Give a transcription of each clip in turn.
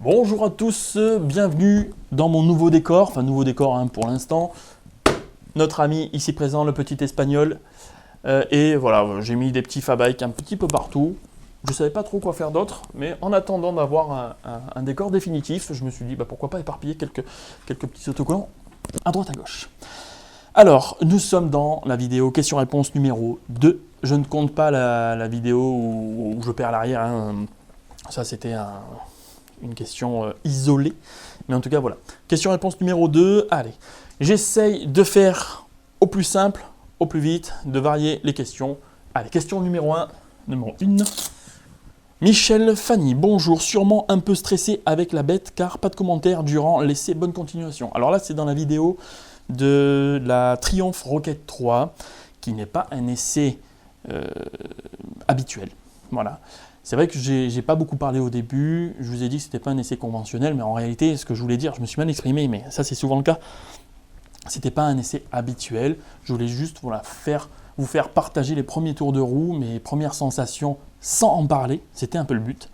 Bonjour à tous, bienvenue dans mon nouveau décor, enfin nouveau décor pour l'instant. Notre ami ici présent, le petit espagnol. Et voilà, j'ai mis des petits fabikes un petit peu partout. Je ne savais pas trop quoi faire d'autre, mais en attendant d'avoir un décor définitif, je me suis dit pourquoi pas éparpiller quelques petits autocollants à droite à gauche. Alors, nous sommes dans la vidéo question-réponse numéro 2. Je ne compte pas la vidéo où je perds l'arrière. Ça, c'était une question isolée. Mais en tout cas, voilà. Question-réponse numéro 2. Allez, j'essaye de faire au plus simple, au plus vite, de varier les questions. Allez, question numéro 1. Numéro 1. Michel Fanny, bonjour, sûrement un peu stressé avec la bête car pas de commentaires durant l'essai, bonne continuation. Alors là, c'est dans la vidéo de la Triumph Rocket 3, qui n'est pas un essai habituel. Voilà. C'est vrai que j'ai pas beaucoup parlé au début, je vous ai dit que c'était pas un essai conventionnel, mais en réalité, ce que je voulais dire, je me suis mal exprimé, mais ça c'est souvent le cas, c'était pas un essai habituel, je voulais juste vous faire partager les premiers tours de roue, mes premières sensations sans en parler, c'était un peu le but,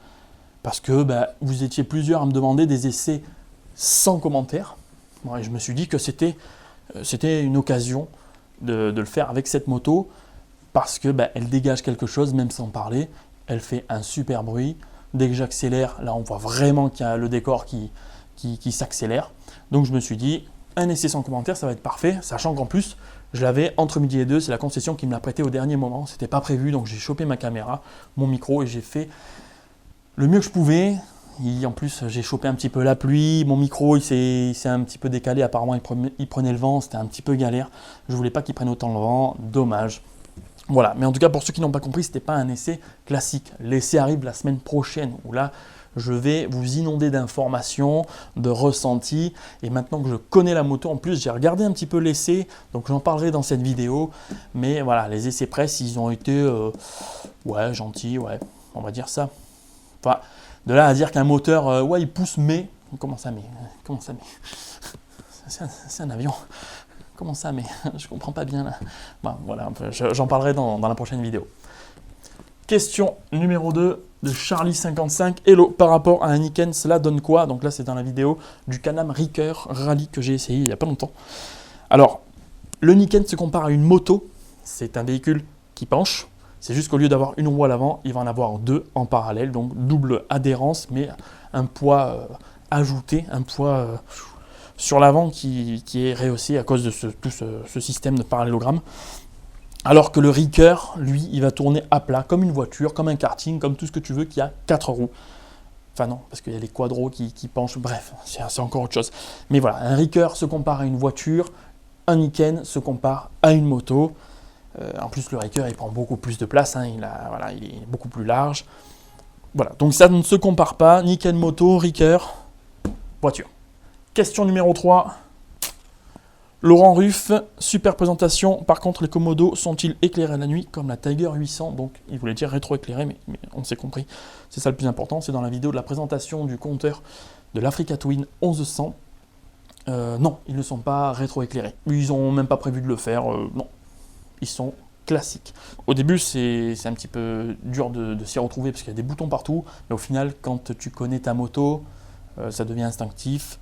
parce que vous étiez plusieurs à me demander des essais sans commentaires, et je me suis dit que c'était une occasion de le faire avec cette moto, parce que elle dégage quelque chose, même sans parler. Elle fait un super bruit. Dès que j'accélère, là on voit vraiment qu'il y a le décor qui s'accélère. Donc je me suis dit, un essai sans commentaire, ça va être parfait, sachant qu'en plus, je l'avais entre midi et deux, c'est la concession qui me l'a prêté au dernier moment, c'était pas prévu, donc j'ai chopé ma caméra, mon micro, et j'ai fait le mieux que je pouvais. En plus, j'ai chopé un petit peu la pluie, mon micro il s'est un petit peu décalé, apparemment il prenait le vent, c'était un petit peu galère. Je voulais pas qu'il prenne autant le vent, dommage. Voilà, mais en tout cas, pour ceux qui n'ont pas compris, ce n'était pas un essai classique. L'essai arrive la semaine prochaine, où là, je vais vous inonder d'informations, de ressentis. Et maintenant que je connais la moto, en plus, j'ai regardé un petit peu l'essai, donc j'en parlerai dans cette vidéo. Mais voilà, les essais presse, ils ont été gentils, on va dire ça. Enfin, de là à dire qu'un moteur, il pousse, mais... Comment ça, mais c'est un avion. Comment ça, mais je comprends pas bien là. Voilà, j'en parlerai dans la prochaine vidéo. Question numéro 2 de Charlie55. Hello, par rapport à un Niken, cela donne quoi? Donc là, c'est dans la vidéo du Can-Am Ryker Rally que j'ai essayé il n'y a pas longtemps. Alors, le Niken se compare à une moto. C'est un véhicule qui penche. C'est juste qu'au lieu d'avoir une roue à l'avant, il va en avoir deux en parallèle. Donc double adhérence, mais un poids ajouté, un poids... sur l'avant qui est rehaussé à cause de ce système de parallélogramme. Alors que le Ryker, lui, il va tourner à plat, comme une voiture, comme un karting, comme tout ce que tu veux, qui a 4 roues. Enfin non, parce qu'il y a les quadros qui penchent, bref, c'est encore autre chose. Mais voilà, un Ryker se compare à une voiture, un Niken se compare à une moto. En plus, le Ryker, il prend beaucoup plus de place, il est beaucoup plus large. Voilà, donc ça ne se compare pas, Niken moto, Ryker, voiture. Question numéro 3. Laurent Ruff, super présentation. Par contre, les Komodo sont-ils éclairés la nuit comme la Tiger 800? Donc, il voulait dire rétro-éclairé, mais on s'est compris. C'est ça le plus important. C'est dans la vidéo de la présentation du compteur de l'Africa Twin 1100. Non, ils ne sont pas rétro-éclairés. Ils n'ont même pas prévu de le faire. Non, ils sont classiques. Au début, c'est un petit peu dur de s'y retrouver parce qu'il y a des boutons partout. Mais au final, quand tu connais ta moto, ça devient instinctif.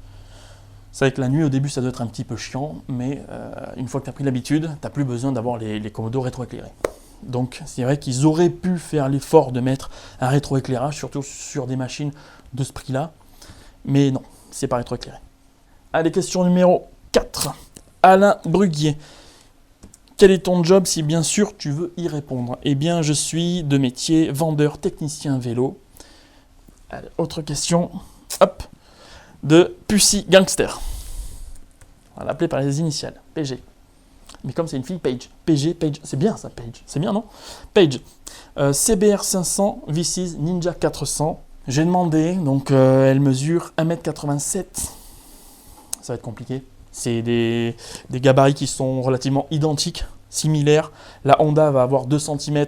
C'est vrai que la nuit, au début, ça doit être un petit peu chiant, mais une fois que tu as pris l'habitude, tu n'as plus besoin d'avoir les Komodo rétroéclairés. Donc, c'est vrai qu'ils auraient pu faire l'effort de mettre un rétroéclairage, surtout sur des machines de ce prix-là, mais non, c'est pas rétroéclairé. Allez, question numéro 4. Alain Bruguier. Quel est ton job si bien sûr tu veux y répondre? Eh bien, je suis de métier vendeur technicien vélo. Allez, autre question. Hop. De Pussy Gangster. On va l'appeler par les initiales, PG. Mais comme c'est une fille, Page. PG, Page, c'est bien ça, Page. C'est bien, non? Page. CBR 500, V6, Ninja 400. J'ai demandé, donc elle mesure 1m87. Ça va être compliqué. C'est des gabarits qui sont relativement identiques, similaires. La Honda va avoir 2 cm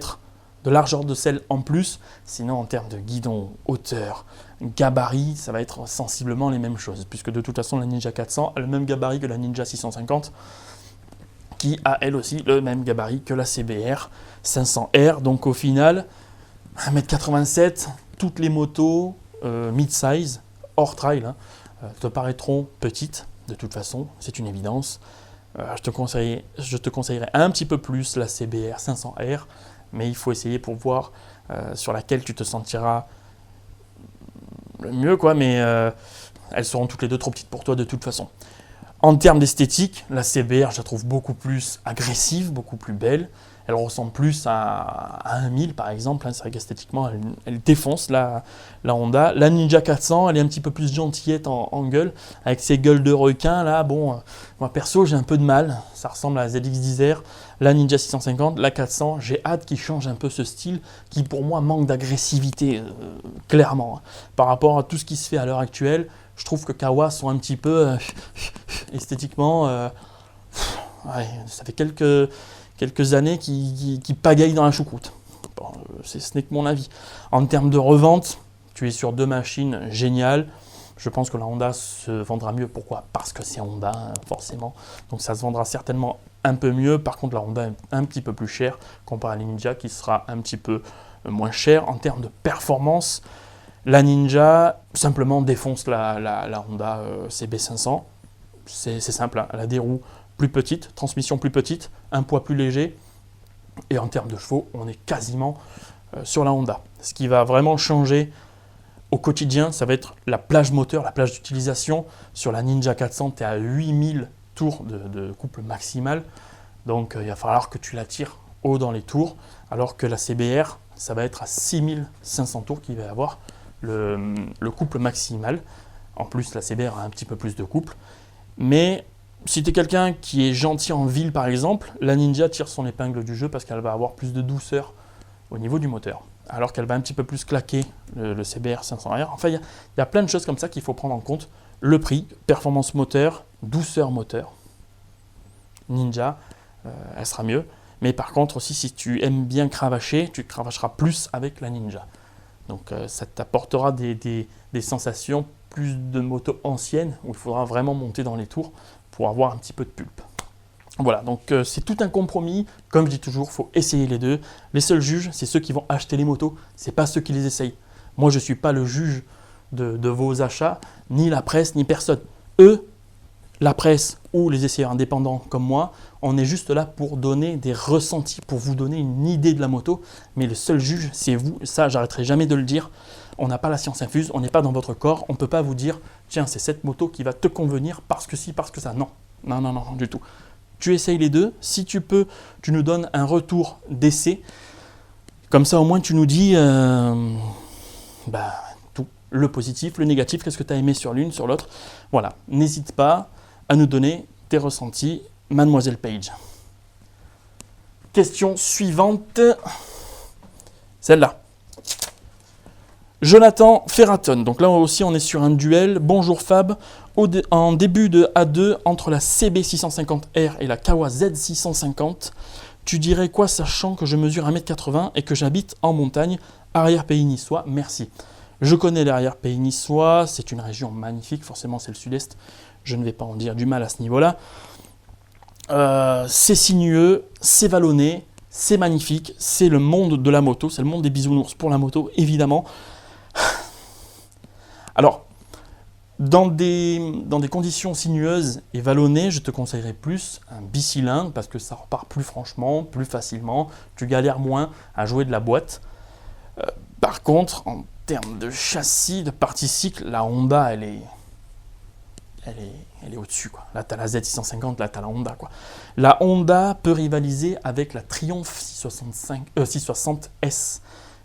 de largeur de selle en plus. Sinon, en termes de guidon, hauteur, gabarit, ça va être sensiblement les mêmes choses, puisque de toute façon la Ninja 400 a le même gabarit que la Ninja 650, qui a elle aussi le même gabarit que la CBR 500R. Donc au final, 1m87, toutes les motos mid-size hors trail te paraîtront petites, de toute façon, c'est une évidence. Je te conseillerais un petit peu plus la CBR 500R, mais il faut essayer pour voir sur laquelle tu te sentiras le mieux, quoi, mais elles seront toutes les deux trop petites pour toi de toute façon. En termes d'esthétique, la CBR, je la trouve beaucoup plus agressive, beaucoup plus belle. Elle ressemble plus à un 1000 par exemple. C'est vrai qu'esthétiquement, elle défonce la Honda. La Ninja 400, elle est un petit peu plus gentillette en gueule, avec ses gueules de requin. Là, bon, moi perso, j'ai un peu de mal. Ça ressemble à la ZX-10R. La Ninja 650, la 400, j'ai hâte qu'il change un peu ce style qui, pour moi, manque d'agressivité, clairement. Par rapport à tout ce qui se fait à l'heure actuelle, je trouve que Kawa sont un petit peu esthétiquement. Ouais, ça fait quelques années qui pagaillent dans la choucroute. Bon, ce n'est que mon avis. En termes de revente, tu es sur 2 machines géniales. Je pense que la Honda se vendra mieux. Pourquoi? Parce que c'est Honda, forcément. Donc ça se vendra certainement un peu mieux. Par contre, la Honda est un petit peu plus chère comparé à la Ninja qui sera un petit peu moins chère. En termes de performance, la Ninja simplement défonce la Honda CB500. C'est simple, hein. Elle a des roues plus petites, transmission plus petite, un poids plus léger. Et en termes de chevaux, on est quasiment sur la Honda. Ce qui va vraiment changer au quotidien, ça va être la plage moteur, la plage d'utilisation. Sur la Ninja 400, tu es à 8000 tours de couple maximal. Donc il va falloir que tu la tires haut dans les tours. Alors que la CBR, ça va être à 6500 tours qu'il va y avoir le couple maximal. En plus, la CBR a un petit peu plus de couple. Mais si tu es quelqu'un qui est gentil en ville, par exemple, la Ninja tire son épingle du jeu parce qu'elle va avoir plus de douceur au niveau du moteur. Alors qu'elle va un petit peu plus claquer le CBR 500R. Enfin, il y a plein de choses comme ça qu'il faut prendre en compte. Le prix, performance moteur, douceur moteur. Ninja, elle sera mieux. Mais par contre aussi, si tu aimes bien cravacher, tu cravacheras plus avec la Ninja. Donc ça t'apportera des sensations plus de moto ancienne où il faudra vraiment monter dans les tours pour avoir un petit peu de pulpe. Voilà, donc c'est tout un compromis. Comme je dis toujours, il faut essayer les deux. Les seuls juges, c'est ceux qui vont acheter les motos, c'est pas ceux qui les essayent. Moi, je ne suis pas le juge de vos achats, ni la presse, ni personne. Eux, la presse ou les essayeurs indépendants comme moi, on est juste là pour donner des ressentis, pour vous donner une idée de la moto. Mais le seul juge, c'est vous. Ça, j'arrêterai jamais de le dire. On n'a pas la science infuse, on n'est pas dans votre corps. On ne peut pas vous dire, tiens, c'est cette moto qui va te convenir parce que si, parce que ça. Non, non, non, non, du tout. Tu essayes les deux. Si tu peux, tu nous donnes un retour d'essai. Comme ça, au moins, tu nous dis tout. Le positif, le négatif, qu'est-ce que tu as aimé sur l'une, sur l'autre. Voilà, n'hésite pas à nous donner tes ressentis, Mademoiselle Page. Question suivante, celle-là. Jonathan Ferraton, donc là aussi on est sur un duel. Bonjour Fab, en début de A2 entre la CB650R et la Kawa Z650, tu dirais quoi sachant que je mesure 1m80 et que j'habite en montagne, arrière-pays niçois, merci. Je connais l'arrière-pays niçois, c'est une région magnifique, forcément c'est le sud-est, je ne vais pas en dire du mal à ce niveau-là. C'est sinueux, c'est vallonné, c'est magnifique, c'est le monde de la moto, c'est le monde des bisounours pour la moto, évidemment. Alors, dans des conditions sinueuses et vallonnées, je te conseillerais plus un bicylindre parce que ça repart plus franchement, plus facilement, tu galères moins à jouer de la boîte. Par contre, en termes de châssis, de partie cycle, la Honda, elle est au-dessus, quoi. Là, tu as la Z650, là, tu as la Honda, quoi. La Honda peut rivaliser avec la Triumph 660S,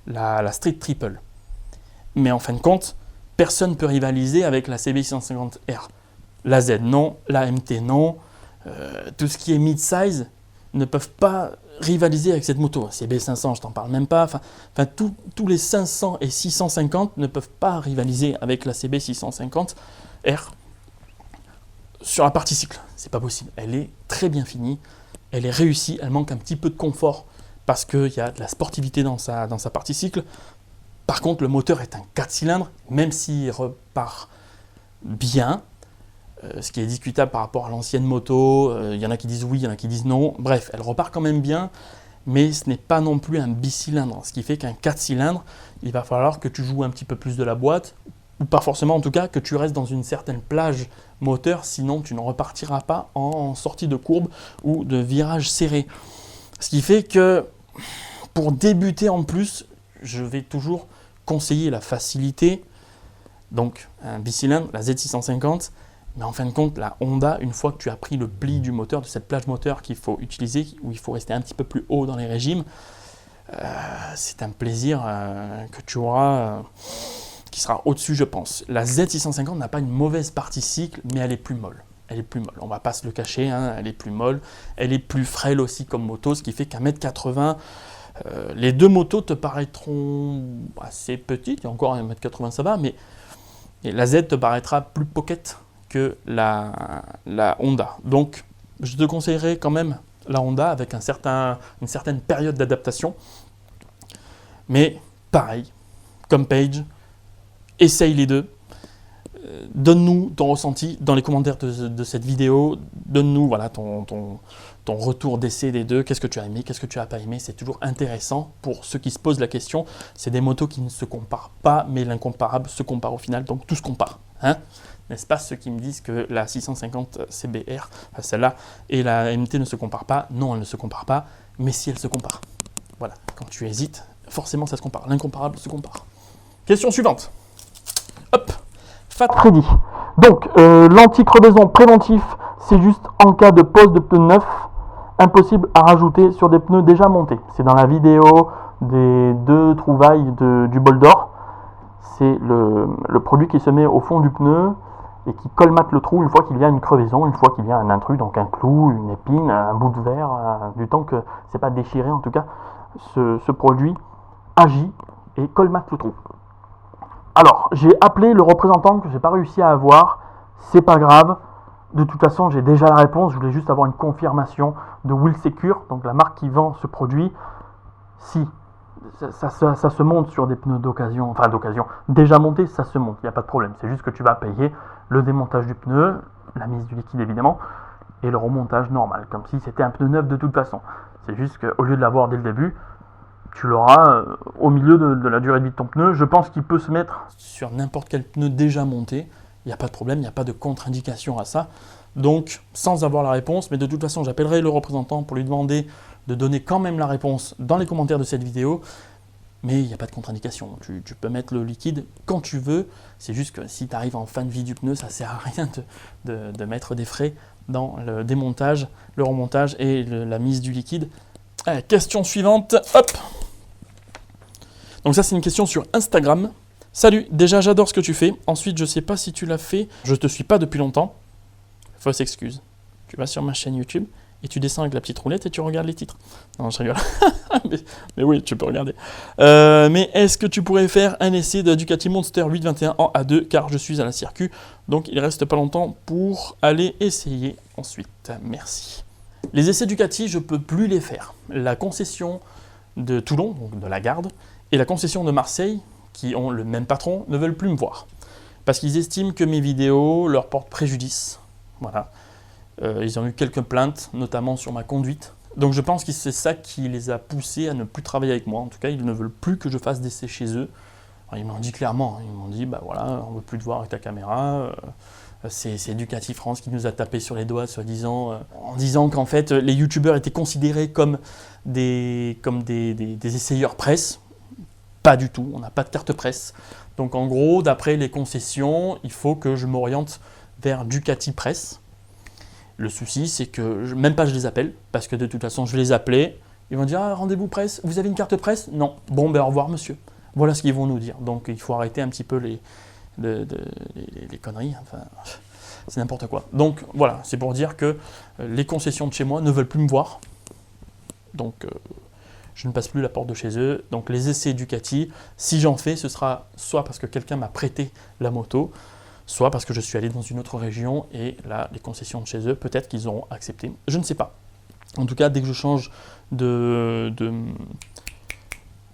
la Street Triple. Mais en fin de compte, personne ne peut rivaliser avec la CB650R. La Z, non. La MT, non. Tout ce qui est mid-size ne peuvent pas rivaliser avec cette moto. CB500, je t'en parle même pas. Enfin, tous les 500 et 650 ne peuvent pas rivaliser avec la CB650R. Sur la partie cycle, c'est pas possible. Elle est très bien finie, elle est réussie, elle manque un petit peu de confort parce qu'il y a de la sportivité dans sa partie cycle. Par contre, le moteur est un 4 cylindres, même s'il repart bien, ce qui est discutable par rapport à l'ancienne moto. Il y en a qui disent oui, il y en a qui disent non. Bref, elle repart quand même bien, mais ce n'est pas non plus un bicylindre. Ce qui fait qu'un 4 cylindres, il va falloir que tu joues un petit peu plus de la boîte, ou pas forcément en tout cas, que tu restes dans une certaine plage moteur, sinon tu ne repartiras pas en sortie de courbe ou de virage serré. Ce qui fait que pour débuter en plus, je vais toujours conseiller la facilité, donc un bicylindre, la Z650, mais en fin de compte, la Honda, une fois que tu as pris le pli du moteur, de cette plage moteur qu'il faut utiliser, où il faut rester un petit peu plus haut dans les régimes, c'est un plaisir que tu auras, qui sera au-dessus, je pense. La Z650 n'a pas une mauvaise partie cycle, mais elle est plus molle. Elle est plus molle, on ne va pas se le cacher, hein, elle est plus molle, elle est plus frêle aussi comme moto, ce qui fait qu'à 1m80, les deux motos te paraîtront assez petites, et encore 1m80 ça va, mais la Z te paraîtra plus pocket que la Honda. Donc je te conseillerais quand même la Honda avec une certaine période d'adaptation. Mais pareil, comme Page, essaye les deux. Donne-nous ton ressenti dans les commentaires de cette vidéo. Donne-nous voilà, ton retour d'essai des deux. Qu'est-ce que tu as aimé, qu'est-ce que tu n'as pas aimé. C'est toujours intéressant pour ceux qui se posent la question. C'est des motos qui ne se comparent pas, mais l'incomparable se compare au final. Donc tout se compare. Hein, n'est-ce pas, ceux qui me disent que la 650 CBR, enfin celle-là, et la MT ne se comparent pas? Non, elles ne se comparent pas, mais si elles se comparent. Voilà, quand tu hésites, forcément ça se compare. L'incomparable se compare. Question suivante. Hop, Fat Freddy. Donc, l'anti-crevaison préventif, c'est juste en cas de pose de pneus neufs, impossible à rajouter sur des pneus déjà montés. C'est dans la vidéo des 2 trouvailles du bol d'or. C'est le produit qui se met au fond du pneu et qui colmate le trou une fois qu'il y a une crevaison, une fois qu'il y a un intrus, donc un clou, une épine, un bout de verre, du temps que c'est pas déchiré en tout cas, ce produit agit et colmate le trou. Alors, j'ai appelé le représentant que j'ai pas réussi à avoir, c'est pas grave, de toute façon j'ai déjà la réponse, je voulais juste avoir une confirmation de Wheel Secure, donc la marque qui vend ce produit. Si ça se monte sur des pneus d'occasion, déjà montés, ça se monte, il n'y a pas de problème, c'est juste que tu vas payer le démontage du pneu, la mise du liquide évidemment, et le remontage normal, comme si c'était un pneu neuf de toute façon. C'est juste qu'au lieu de l'avoir dès le début, tu l'auras au milieu de la durée de vie de ton pneu. Je pense qu'il peut se mettre sur n'importe quel pneu déjà monté, il n'y a pas de problème, il n'y a pas de contre-indication à ça. Donc, sans avoir la réponse, mais de toute façon, j'appellerai le représentant pour lui demander de donner quand même la réponse dans les commentaires de cette vidéo. Mais il n'y a pas de contre-indication. Tu peux mettre le liquide quand tu veux. C'est juste que si tu arrives en fin de vie du pneu, ça ne sert à rien de mettre des frais dans le démontage, le remontage et la mise du liquide. Allez, question suivante. Hop. Donc ça, c'est une question sur Instagram. Salut, déjà j'adore ce que tu fais. Ensuite, je ne sais pas si tu l'as fait. Je ne te suis pas depuis longtemps. Fausse excuse. Tu vas sur ma chaîne YouTube et tu descends avec la petite roulette et tu regardes les titres. Non, je rigole. mais oui, tu peux regarder. Mais est-ce que tu pourrais faire un essai de Ducati Monster 821 en A2 car je suis à la circuit. Donc il reste pas longtemps pour aller essayer ensuite. Merci. Les essais Ducati, je ne peux plus les faire. La concession de Toulon, donc de la Garde, et la concession de Marseille, qui ont le même patron, ne veulent plus me voir. Parce qu'ils estiment que mes vidéos leur portent préjudice. Voilà. Ils ont eu quelques plaintes, notamment sur ma conduite. Donc je pense que c'est ça qui les a poussés à ne plus travailler avec moi. En tout cas, ils ne veulent plus que je fasse d'essais chez eux. Alors, ils m'ont dit clairement, ils m'ont dit, bah voilà, on ne veut plus te voir avec ta caméra. C'est Ducati France qui nous a tapé sur les doigts, soi-disant, en disant qu'en fait, les youtubeurs étaient considérés comme des essayeurs presse. Pas du tout, on n'a pas de carte presse. Donc en gros, d'après les concessions, il faut que je m'oriente vers Ducati Presse. Le souci, c'est que même pas je les appelle, parce que de toute façon, je vais les appeler. Ils vont dire, ah, rendez-vous presse, vous avez une carte presse? Non. Bon, ben au revoir monsieur. Voilà ce qu'ils vont nous dire. Donc il faut arrêter un petit peu les conneries. Enfin, c'est n'importe quoi. Donc voilà, c'est pour dire que les concessions de chez moi ne veulent plus me voir. Donc je ne passe plus la porte de chez eux. Donc les essais Ducati, si j'en fais, ce sera soit parce que quelqu'un m'a prêté la moto, soit parce que je suis allé dans une autre région et là, les concessions de chez eux, peut-être qu'ils auront accepté. Je ne sais pas. En tout cas, dès que je change de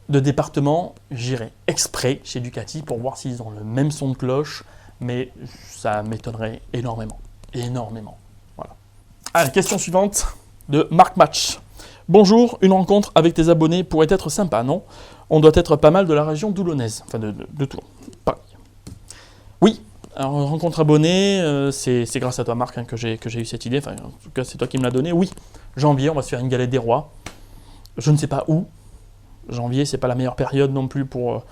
département, j'irai exprès chez Ducati pour voir s'ils ont le même son de cloche, mais ça m'étonnerait énormément. Énormément. Voilà. Allez, question suivante de Marc Match. Bonjour, une rencontre avec tes abonnés pourrait être sympa, non? On doit être pas mal de la région toulonnaise, enfin de Toulon. Pareil. Oui, alors rencontre abonnée, c'est grâce à toi Marc hein, que j'ai eu cette idée, enfin en tout cas c'est toi qui me l'as donné. Oui, janvier, on va se faire une galette des rois. Je ne sais pas où. Janvier, c'est pas la meilleure période non plus pour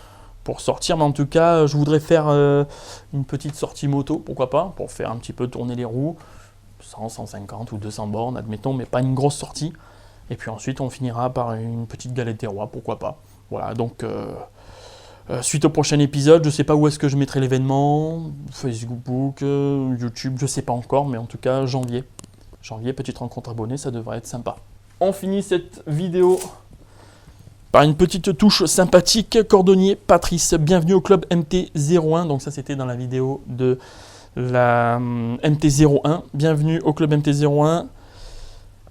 sortir, mais en tout cas, je voudrais faire une petite sortie moto, pourquoi pas, pour faire un petit peu tourner les roues, 100, 150 ou 200 bornes, admettons, mais pas une grosse sortie. Et puis ensuite, on finira par une petite galette des rois, pourquoi pas. Voilà, donc suite au prochain épisode, je sais pas où est-ce que je mettrai l'événement, Facebook, YouTube, je sais pas encore, mais en tout cas, janvier. Janvier, petite rencontre abonnée, ça devrait être sympa. On finit cette vidéo par une petite touche sympathique. Cordonnier Patrice, bienvenue au club MT01. Donc ça c'était dans la vidéo de la MT01. Bienvenue au club MT01.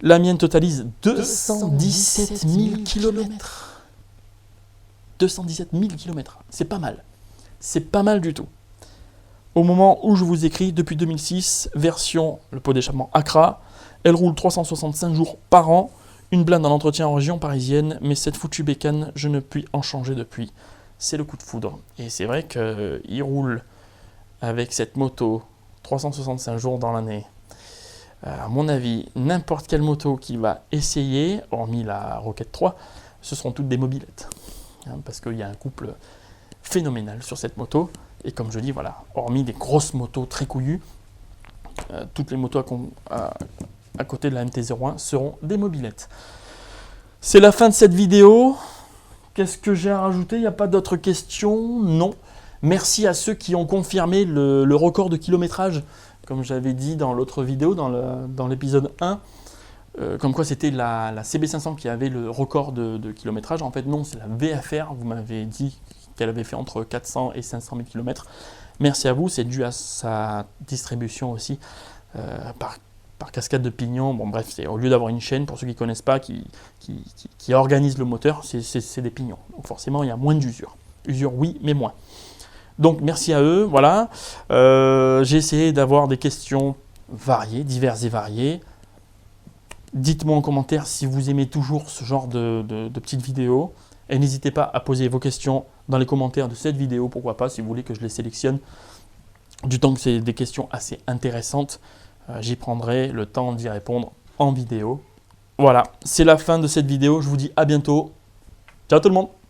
La mienne totalise 217 000 km. 217 000 km. C'est pas mal. C'est pas mal du tout. Au moment où je vous écris, depuis 2006, version le pot d'échappement Accra. Elle roule 365 jours par an. Une blinde en entretien en région parisienne, mais cette foutue bécane, je ne puis en changer depuis. C'est le coup de foudre. Et c'est vrai qu'il roule avec cette moto 365 jours dans l'année. À mon avis, n'importe quelle moto qui va essayer, hormis la Rocket 3, ce seront toutes des mobilettes. Hein, parce qu'il y a un couple phénoménal sur cette moto. Et comme je dis, voilà, hormis des grosses motos très couillues, toutes les motos à côté de la MT-01 seront des mobilettes. C'est la fin de cette vidéo. Qu'est-ce que j'ai à rajouter? Il n'y a pas d'autres questions? Non. Merci à ceux qui ont confirmé le record de kilométrage, comme j'avais dit dans l'autre vidéo, dans l'épisode 1. Comme quoi c'était la CB500 qui avait le record de kilométrage. En fait non, c'est la VFR. Vous m'avez dit qu'elle avait fait entre 400 et 500 000 km. Merci à vous, c'est dû à sa distribution aussi par cascade de pignons. Bon bref, c'est au lieu d'avoir une chaîne, pour ceux qui ne connaissent pas, qui organise le moteur, c'est des pignons. Donc forcément, il y a moins d'usure. Usure, oui, mais moins. Donc merci à eux, voilà. J'ai essayé d'avoir des questions variées, diverses et variées. Dites-moi en commentaire si vous aimez toujours ce genre de petites vidéos. Et n'hésitez pas à poser vos questions dans les commentaires de cette vidéo, pourquoi pas, si vous voulez que je les sélectionne. Du temps que c'est des questions assez intéressantes, j'y prendrai le temps d'y répondre en vidéo. Voilà, c'est la fin de cette vidéo. Je vous dis à bientôt. Ciao tout le monde!